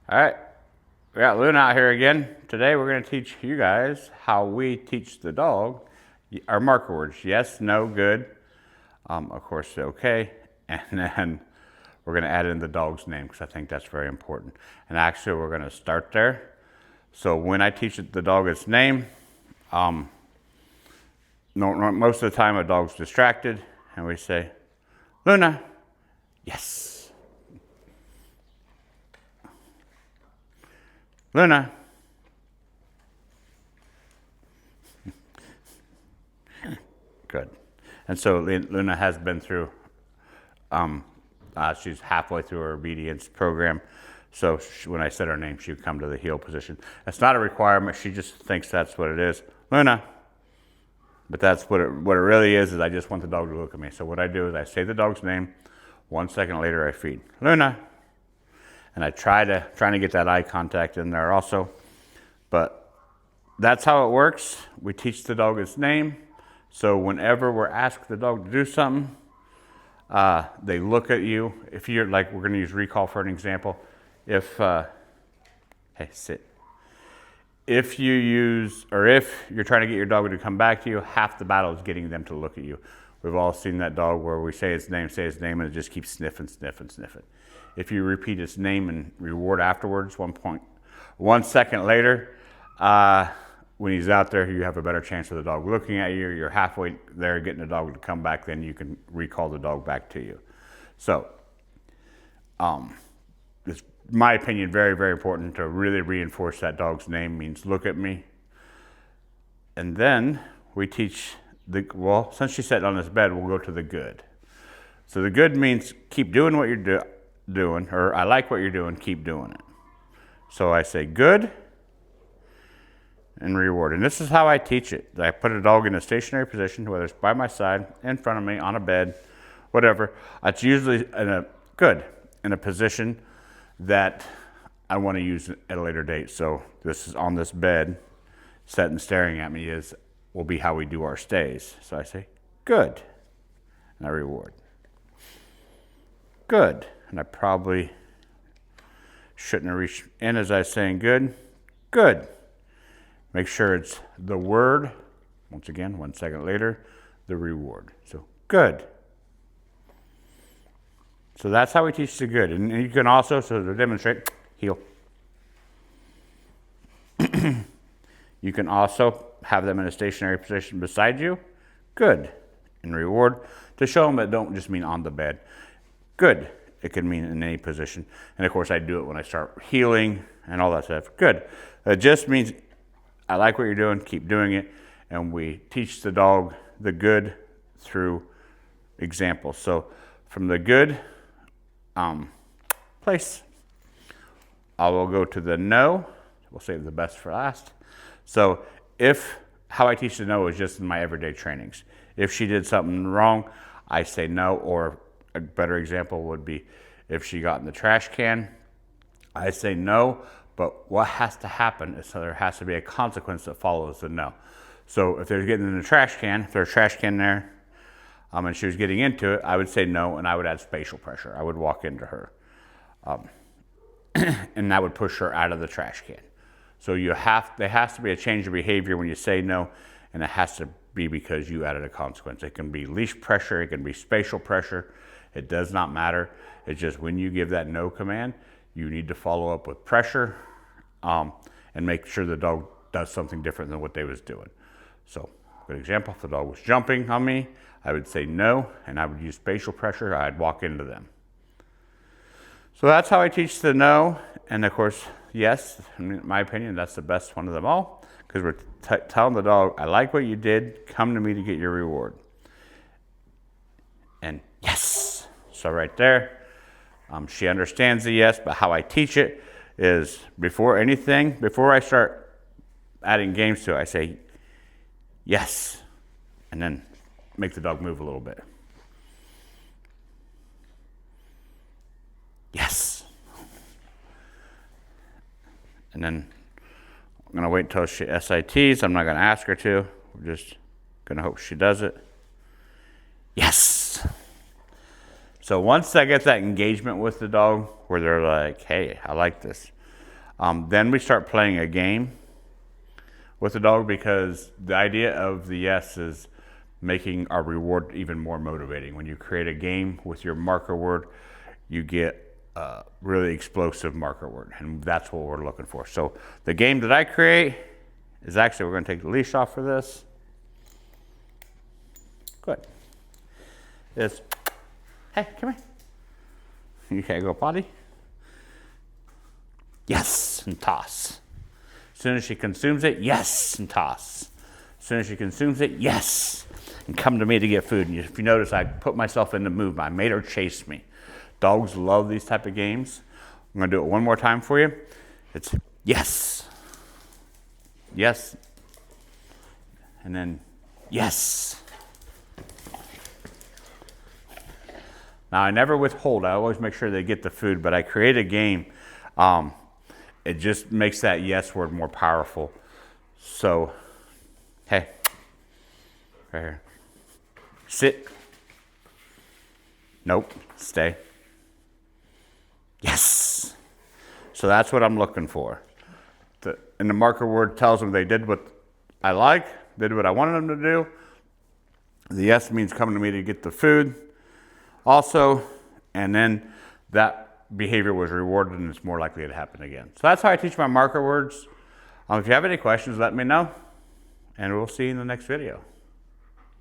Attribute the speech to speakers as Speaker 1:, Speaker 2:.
Speaker 1: All right, we got Luna out here again. Today we're going to teach you guys how we teach the dog our marker words. Yes, no, good, of course, okay, and then we're going to add in the dog's name because I think that's very important. And actually we're going to start there. So when I teach the dog its name, most of the time a dog's distracted and we say, Luna, yes. Luna. Good. And so Luna has been through, she's halfway through her obedience program. So when I said her name, she would come to the heel position. It's not a requirement. She just thinks that's what it is. Luna. But that's what it really is I just want the dog to look at me. So what I do is I say the dog's name. 1 second later, I feed. Luna. And I trying to get that eye contact in there also. But that's how it works. We teach the dog its name. So whenever we're asking the dog to do something, they look at you. If you're like, we're going to use recall for an example. If, hey, sit. If you're trying to get your dog to come back to you, half the battle is getting them to look at you. We've all seen that dog where we say its name, and it just keeps sniffing. If you repeat its name and reward afterwards, 1 second later, when he's out there, you have a better chance of the dog looking at you. You're halfway there getting the dog to come back, then you can recall the dog back to you. So, it's, in my opinion, very, very important to really reinforce that dog's name means look at me. And then we teach since she's sitting on this bed, we'll go to the good. So the good means keep doing what you're doing, or I like what you're doing, keep doing it. So I say good and reward. And this is how I teach it. I put a dog in a stationary position, whether it's by my side, in front of me, on a bed, whatever. It's usually in a position that I want to use at a later date. So this is on this bed, sitting and staring at me will be how we do our stays. So I say, good, and I reward. Good, and I probably shouldn't have reached in as I was saying good. Good. Make sure it's the word, once again, 1 second later, the reward. So good. So that's how we teach the good. And you can also, so to demonstrate, heel. You can also have them in a stationary position beside you. Good. And reward. To show them it don't just mean on the bed. Good. It can mean in any position. And of course I do it when I start healing and all that stuff. Good. It just means I like what you're doing, keep doing it. And we teach the dog the good through examples. So from the good place, I will go to the no. We'll save the best for last. So how I teach the no is just in my everyday trainings. If she did something wrong, I say no, or a better example would be if she got in the trash can, I say no, but what has to happen is there has to be a consequence that follows the no. So if they're getting in the trash can, if there's a trash can there, and she was getting into it, I would say no, and I would add spatial pressure. I would walk into her, and that would push her out of the trash can. So there has to be a change of behavior when you say no, and it has to be because you added a consequence. It can be leash pressure, it can be spatial pressure. It does not matter. It's just when you give that no command, you need to follow up with pressure, and make sure the dog does something different than what they was doing. So, good example, if the dog was jumping on me, I would say no, and I would use spatial pressure. I'd walk into them. So that's how I teach the no. And of course, yes, in my opinion, that's the best one of them all, because we're telling the dog, I like what you did, come to me to get your reward. And yes, so right there, she understands the yes, but how I teach it is before I start adding games to it, I say yes, and then make the dog move a little bit. Yes. And then I'm going to wait until she SITs. I'm not going to ask her to. We're just going to hope she does it. Yes. So once I get that engagement with the dog where they're like, hey, I like this, Then we start playing a game with the dog, because the idea of the yes is making our reward even more motivating. When you create a game with your marker word, you get a really explosive marker word, and that's what we're looking for. So the game that I create is actually, we're going to take the leash off for this. Good. It's, hey, come here. You can't go potty. Yes, and toss. As soon as she consumes it, yes, and toss. As soon as she consumes it, yes, and come to me to get food. And if you notice, I put myself in the movement. I made her chase me. Dogs love these type of games. I'm going to do it one more time for you. It's yes, yes, and then yes. Now, I never withhold. I always make sure they get the food, but I create a game. It just makes that yes word more powerful. So, hey, right here. Sit. Nope, stay. Yes. So that's what I'm looking for. And the marker word tells them they did what I like, did what I wanted them to do. The yes means coming to me to get the food also, and then that behavior was rewarded, and it's more likely to happen again. So that's how I teach my marker words. If you have any questions, let me know, and we'll see you in the next video.